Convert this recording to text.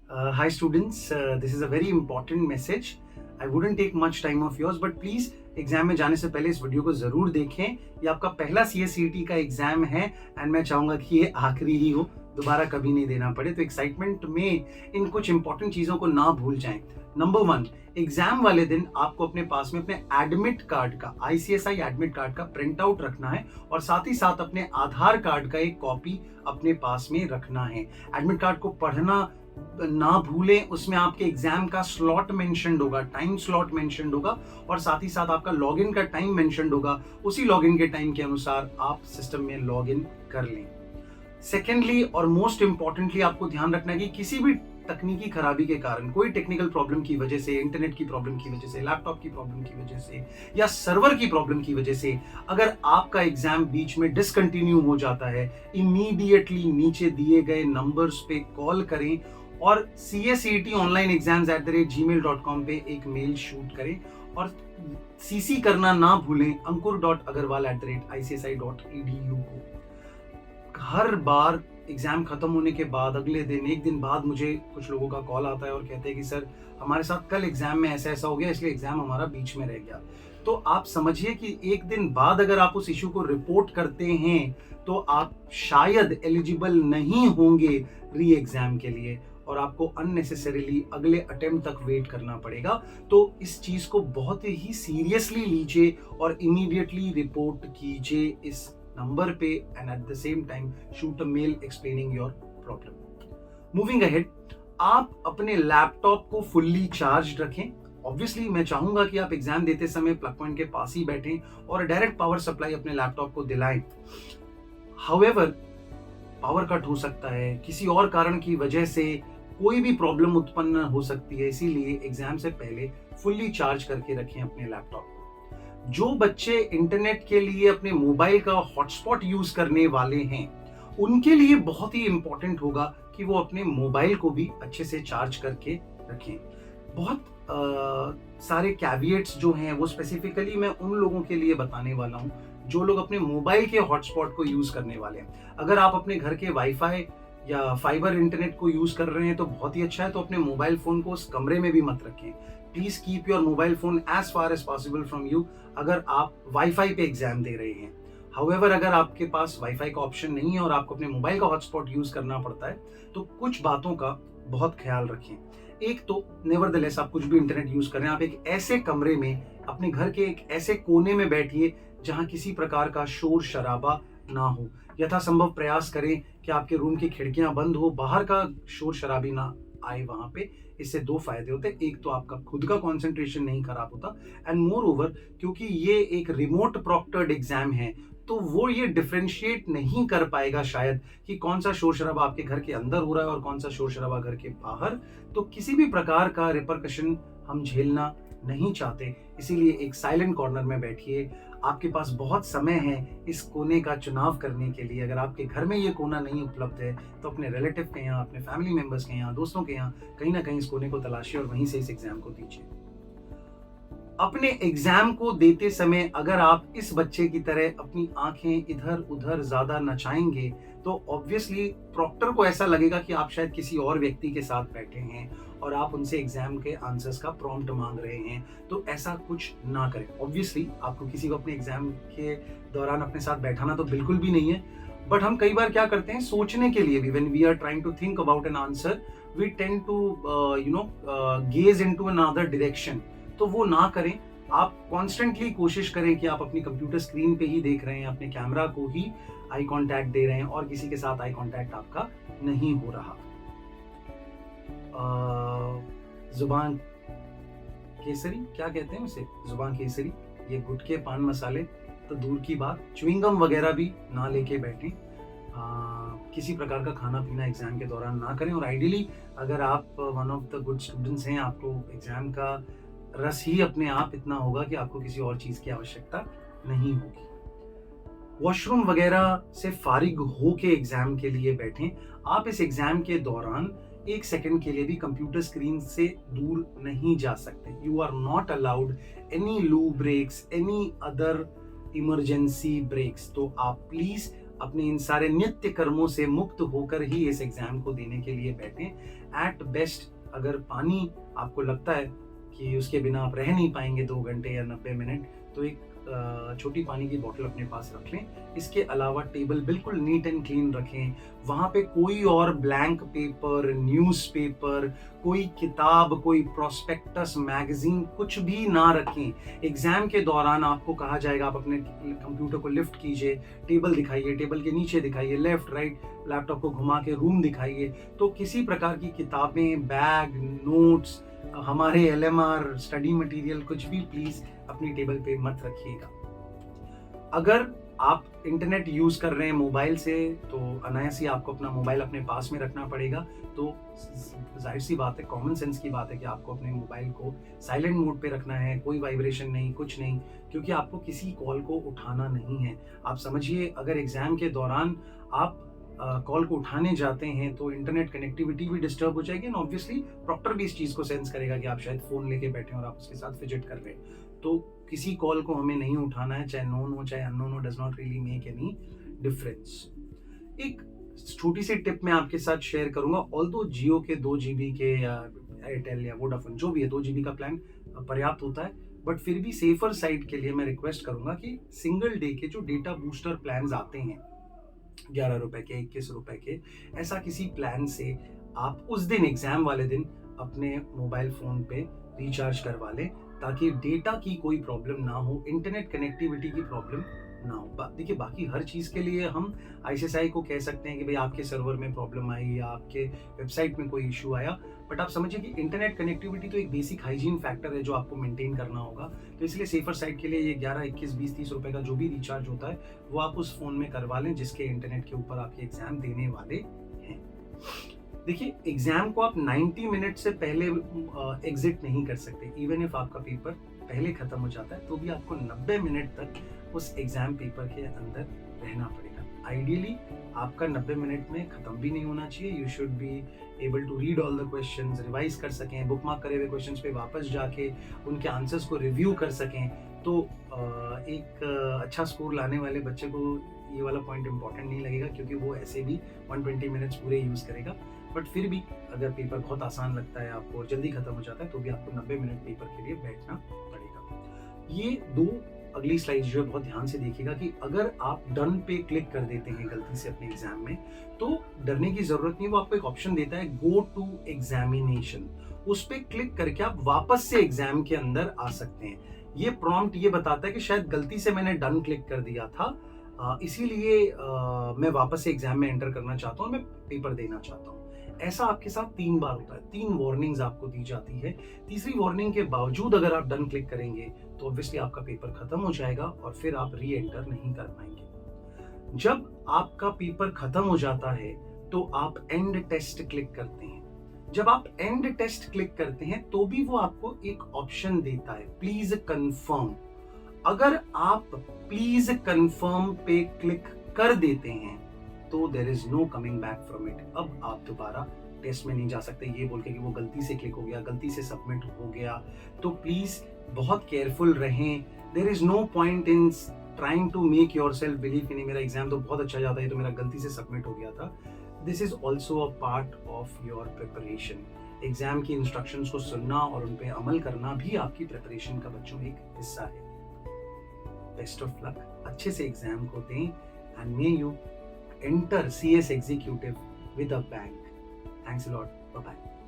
Hi students, this is a very important message. I wouldn't take much time of yours, but please exam में जाने से पहले इस video को जरूर देखें। ये आपका पहला CSCT का एग्जाम है एंड मैं चाहूंगा कि ये आखिरी ही हो, दोबारा कभी नहीं देना पड़े। तो एक्साइटमेंट में इन कुछ इंपॉर्टेंट चीजों को ना भूल जाएं। नंबर 1, एग्जाम वाले दिन आपको अपने पास में अपने एडमिट कार्ड का, ICSI एडमिट कार्ड का प्रिंट आउट रखना है और साथ ही साथ अपने आधार कार्ड का एक कॉपी अपने पास में रखना है। एडमिट कार्ड को पढ़ना ना भूलें, उसमें आपके एग्जाम का स्लॉट मेंशन्ड होगा, टाइम स्लॉट मेंशन्ड होगा और साथ ही साथ आपका लॉगिन का टाइम मेंशन्ड होगा। उसी लॉगिन के टाइम के अनुसार आप सिस्टम में लॉगिन कर लें। सेकेंडली और मोस्ट इंपॉर्टेंटली आपको ध्यान रखना है कि किसी भी तकनीकी खराबी के कारण, कोई टेक्निकल प्रॉब्लम की वजह से, इंटरनेट की प्रॉब्लम की वजह से, लैपटॉप की प्रॉब्लम की वजह से या सर्वर की प्रॉब्लम की वजह से अगर आपका एग्जाम बीच में डिसकंटिन्यू हो जाता है, इमीडिएटली नीचे दिए गए नंबर्स पे कॉल करें और cscetonlineexams@gmail.com पे एक मेल शूट करें और CC करना ना भूलें ankur.agarwal@icsi.edu को। हर बार एग्जाम खत्म होने के बाद अगले दिन, एक दिन बाद मुझे कुछ लोगों का कॉल आता है और कहते हैं कि सर हमारे साथ कल एग्जाम में ऐसा ऐसा हो गया, इसलिए एग्जाम हमारा बीच में रह गया। तो आप समझिए कि एक दिन बाद अगर आप उस इशू को रिपोर्ट करते हैं तो आप शायद एलिजिबल नहीं होंगे री एग्जाम के लिए और आपको अननेसेसरीली अगले अटेम्प्ट तक वेट करना पड़ेगा। तो इस चीज को बहुत ही सीरियसली लीजिए और इमीडिएटली रिपोर्ट कीजिए इस नंबर पे and at the same time shoot a mail explaining your problem. Moving ahead, आप अपने लैपटॉप को फुल्ली चार्ज रखें। ऑब्वियसली मैं चाहूंगा कि आप एग्जाम देते समय प्लग पॉइंट के पास ही बैठें और डायरेक्ट पावर सप्लाई अपने लैपटॉप को दिलाएं। हाउएवर, पावर कट हो सकता है, किसी और कारण की वजह से कोई भी प्रॉब्लम उत्पन्न हो सकती है, इसीलिए एग्जाम से पहले फुल्ली चार्ज करके रखें अपने लैपटॉप को। जो बच्चे इंटरनेट के लिए अपने मोबाइल का हॉटस्पॉट यूज करने वाले हैं, उनके लिए बहुत ही इंपॉर्टेंट होगा कि वो अपने मोबाइल को भी अच्छे से चार्ज करके रखें। बहुत सारे कैविएट्स जो हैं वो स्पेसिफिकली मैं उन लोगों के लिए बताने वाला हूं जो लोग अपने मोबाइल के हॉटस्पॉट को यूज करने वाले हैं। अगर आप अपने घर के वाईफाई या फाइबर इंटरनेट को यूज कर रहे हैं तो बहुत ही अच्छा है, तो अपने मोबाइल फोन को उस कमरे में भी मत रखें। Please keep your mobile phone as far as possible from you अगर आप वाईफाई पे एग्जाम दे रहे हैं। हाउएवर, अगर आपके पास वाईफाई का ऑप्शन नहीं है और आपको अपने मोबाइल का हॉटस्पॉट यूज करना पड़ता है तो कुछ बातों का बहुत ख्याल रखें। एक तो नेवरदलेस आप कुछ भी इंटरनेट यूज कर रहे हैं, आप एक ऐसे कमरे में, अपने घर के एक ऐसे कोने में बैठिए जहां किसी प्रकार का शोर शराबा ना हो। यथासंभव प्रयास करें कि आपके रूम की खिड़कियां बंद हो, बाहर का शोर शराबी ना आए वहां पे। इससे दो फायदे होते हैं, एक तो आपका खुद का कंसंट्रेशन नहीं खराब होता एंड मोर ओवर क्योंकि ये एक रिमोट प्रॉक्टर्ड एग्जाम है तो वो ये डिफरेंशिएट नहीं कर पाएगा शायद कि कौन सा शोर शराबा आपके घर के अंदर हो रहा है और कौन सा शोर शराबा घर के बाहर। तो किसी भी प्रकार का रिपरकशन हम झेलना नहीं चाहते, इसीलिए एक साइलेंट कॉर्नर में बैठिए। आपके पास बहुत समय है इस कोने का चुनाव करने के लिए। अगर आपके घर में ये कोना नहीं उपलब्ध है तो अपने रिलेटिव के यहाँ, अपने फैमिली मेंबर्स के यहाँ, दोस्तों के यहाँ कहीं ना कहीं इस कोने को तलाशिए और वहीं से इस एग्जाम को दीजिए। अपने एग्जाम को देते समय अगर आप इस बच्चे की तरह अपनी आंखें इधर उधर ज्यादा नचाएंगे तो ऑब्वियसली प्रॉक्टर को ऐसा लगेगा कि आप शायद किसी और व्यक्ति के साथ बैठे हैं और आप उनसे एग्जाम के आंसर्स का प्रॉम्प्ट मांग रहे हैं। तो ऐसा कुछ ना करें। ऑब्वियसली आपको किसी को अपने एग्जाम के दौरान अपने साथ बैठाना तो बिल्कुल भी नहीं है, बट हम कई बार क्या करते हैं, सोचने के लिए भी, when we are trying to think about an answer we tend to gaze into another direction. तो वो ना करें। आप कॉन्स्टेंटली कोशिश करें कि आप अपनी कंप्यूटर स्क्रीन पे ही देख रहे हैं, अपने कैमरा को ही आई कांटेक्ट दे रहे हैं और किसी के साथ आई कांटेक्ट आपका नहीं हो रहा। जुबान केसरी, क्या कहते हैं उसे, जुबान केसरी, ये गुटखे पान मसाले तो दूर की बात, च्युइंगम वगैरह भी ना लेके बैठें। किसी प्रकार का खाना पीना एग्जाम के दौरान ना करें और आइडियली अगर आप one of the good students हैं, आपको एग्जाम का रस ही अपने आप इतना होगा कि आपको किसी और चीज की आवश्यकता नहीं होगी। वॉशरूम वगैरह से फारिग हो के एग्जाम के लिए बैठें। आप इस एग्जाम के दौरान एक सेकंड के लिए भी कंप्यूटर स्क्रीन से दूर नहीं जा सकते। You are not allowed any loo breaks, any other emergency breaks. तो आप प्लीज अपने इन सारे नित्य कर्मों से मुक्त होकर ही इस एग्जाम को देने के लिए बैठें। एट बेस्ट अगर पानी आपको लगता है कि उसके बिना आप रह नहीं पाएंगे 2 घंटे या 90 मिनट, तो एक छोटी पानी की बोतल अपने पास रख लें। इसके अलावा टेबल बिल्कुल नीट एंड क्लीन रखें। वहाँ पे कोई और ब्लैंक पेपर, न्यूज़पेपर, कोई किताब, कोई प्रोस्पेक्टस, मैगजीन कुछ भी ना रखें। एग्जाम के दौरान आपको कहा जाएगा आप अपने कंप्यूटर को लिफ्ट कीजिए, टेबल दिखाइए, टेबल के नीचे दिखाइए, लेफ्ट राइट, लैपटॉप को घुमा के रूम दिखाइए। तो किसी प्रकार की किताबें, बैग, नोट्स, हमारे एलएमआर, स्टडी मटेरियल कुछ भी प्लीज अपनी टेबल पे मत रखिएगा। अगर आप इंटरनेट यूज कर रहे हैं मोबाइल से, तो अनायास ही आपको अपना मोबाइल अपने पास में रखना पड़ेगा। तो जाहिर सी बात है, कॉमन सेंस की बात है कि आपको अपने मोबाइल को साइलेंट मोड पे रखना है, कोई वाइब्रेशन नहीं, कुछ नहीं, क्योंकि आपको किसी कॉल को उठाना नहीं है। आप समझिए, अगर एग्जाम के दौरान आप कॉल को उठाने जाते हैं तो इंटरनेट कनेक्टिविटी भी डिस्टर्ब हो जाएगी, एंड ऑब्वियसली प्रॉक्टर भी इस चीज को सेंस करेगा कि आप शायद फोन लेके बैठे हैं और आप उसके साथ फिजिट कर रहे हैं। तो किसी कॉल को हमें नहीं उठाना है, चाहे नोन हो चाहे अननोन हो, does not really make any difference. एक छोटी सी टिप मैं आपके साथ शेयर करूंगा। ऑल्दो जियो के 2 GB के या एयरटेल या वोडाफोन जो भी है 2 GB का प्लान पर्याप्त होता है, बट फिर भी सेफर साइड के लिए मैं रिक्वेस्ट करूंगा कि सिंगल डे के जो डेटा बूस्टर प्लान आते हैं 11 रुपए के, 21 रुपए के, ऐसा किसी प्लान से आप उस दिन एग्जाम वाले दिन अपने मोबाइल फोन पे रिचार्ज करवा लें, ताकि डेटा की कोई प्रॉब्लम ना हो, इंटरनेट कनेक्टिविटी की प्रॉब्लम ना हो। देखिए, बाकी हर चीज के लिए हम आईसीआईसीआई को कह सकते हैं कि भाई आपके सर्वर में प्रॉब्लम आई या आपके वेबसाइट में कोई इशू आया, बट आप समझिए कि इंटरनेट कनेक्टिविटी तो एक बेसिक हाइजीन फैक्टर है जो आपको मेंटेन करना होगा। तो इसलिए सेफर साइड के लिए ये 11, 21, 20, 30 रुपए का जो भी रिचार्ज होता है वो आप उस फोन में करवा लें जिसके इंटरनेट के ऊपर आपके एग्जाम देने वाले हैं। देखिए, एग्जाम को आप 90 मिनट से पहले एग्जिट नहीं कर सकते। इवन इफ आपका पेपर पहले खत्म हो जाता है तो भी आपको 90 मिनट तक उस एग्जाम पेपर के अंदर रहना पड़ेगा। आइडियली आपका 90 मिनट में खत्म भी नहीं होना चाहिए। You should be able to read all the questions, revise कर सकें, बुकमार्क करे हुए क्वेश्चंस पे वापस जाके उनके आंसर्स को रिव्यू कर सकें। तो एक अच्छा स्कोर लाने वाले बच्चे को ये वाला पॉइंट इंपॉर्टेंट नहीं लगेगा, क्योंकि वो ऐसे भी 120 मिनट्स पूरे यूज करेगा। बट फिर भी अगर पेपर बहुत आसान लगता है आपको और जल्दी खत्म हो जाता है तो भी आपको 90 मिनट पेपर के लिए बैठना पड़ेगा। ये 2 अगली स्लाइड जो है बहुत ध्यान से देखिएगा कि अगर आप डन पे क्लिक कर देते हैं गलती से अपने एग्जाम में, तो डरने की जरूरत नहीं। वो आपको एक ऑप्शन देता है गो टू एग्जामिनेशन, उस पर क्लिक करके आप वापस से एग्जाम के अंदर आ सकते हैं। ये प्रॉम्प्ट ये बताता है कि शायद गलती से मैंने डन क्लिक कर दिया था, इसीलिए मैं वापस से एग्जाम में एंटर करना चाहता हूँ, मैं पेपर देना चाहता हूँ। ऐसा आपके साथ 3 बार होता है, 3 वार्निंग्स आपको दी जाती है। तीसरी वार्निंग के बावजूद अगर आप डन क्लिक करेंगे तो ऑब्वियसली आपका पेपर खत्म हो जाएगा और फिर आप री एंटर नहीं कर पाएंगे। जब आपका पेपर खत्म हो जाता है तो आप एंड टेस्ट क्लिक करते हैं। जब आप एंड टेस्ट क्लिक करते हैं तो भी वो आपको एक ऑप्शन देता है, प्लीज कंफर्म। अगर आप प्लीज कंफर्म पे क्लिक कर देते हैं तो there is no coming back from it. अब आप दोबारा टेस्ट में नहीं जा सकते ये बोल के कि वो गलती से क्लिक हो गया, गलती से सबमिट हो गया। तो प्लीज बहुत केयरफुल रहें। There is no point in trying to make yourself believe कि नहीं मेरा एग्जाम तो बहुत अच्छा जाता है, तो मेरा गलती से सबमिट हो गया था। This is also a part of your preparation. Exam की इंस्ट्रक्शंस को सुनना और उन पर अमल करना भी आपकी प्रिपरेशन का बच्चों एक हिस्सा है। बेस्ट ऑफ लक, अच्छे से एग्जाम को दें, and may you enter CS Executive with a bang. Thanks a lot. Bye-bye.